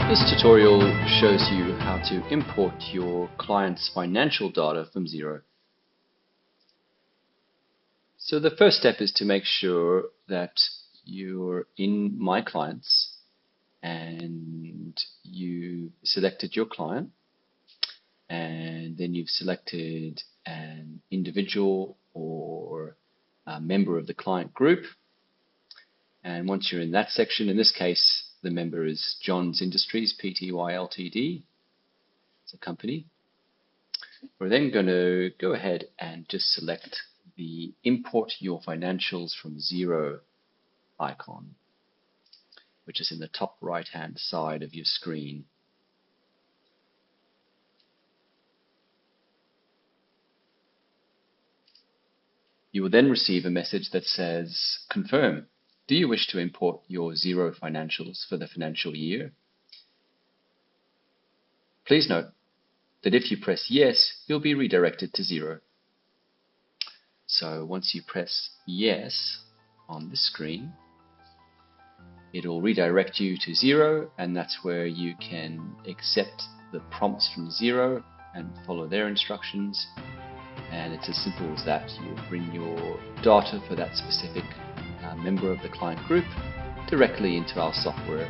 This tutorial shows you how to import your client's financial data from Xero. So the first step is to make sure that you're in My Clients and you selected your client, and then you've selected an individual or a member of the client group. And once you're in that section, in this case, the member is John's Industries Pty Ltd. It's a company. We're then going to go ahead and just select the Import Your Financials from Xero icon, which is in the top right-hand side of your screen. You will then receive a message that says, "Confirm. Do you wish to import your Xero financials for the financial year?" Please note that if you press yes, you'll be redirected to Xero. So once you press yes on the screen, it'll redirect you to Xero, and that's where you can accept the prompts from Xero and follow their instructions. And it's as simple as that. You bring your data for that specific member of the client group directly into our software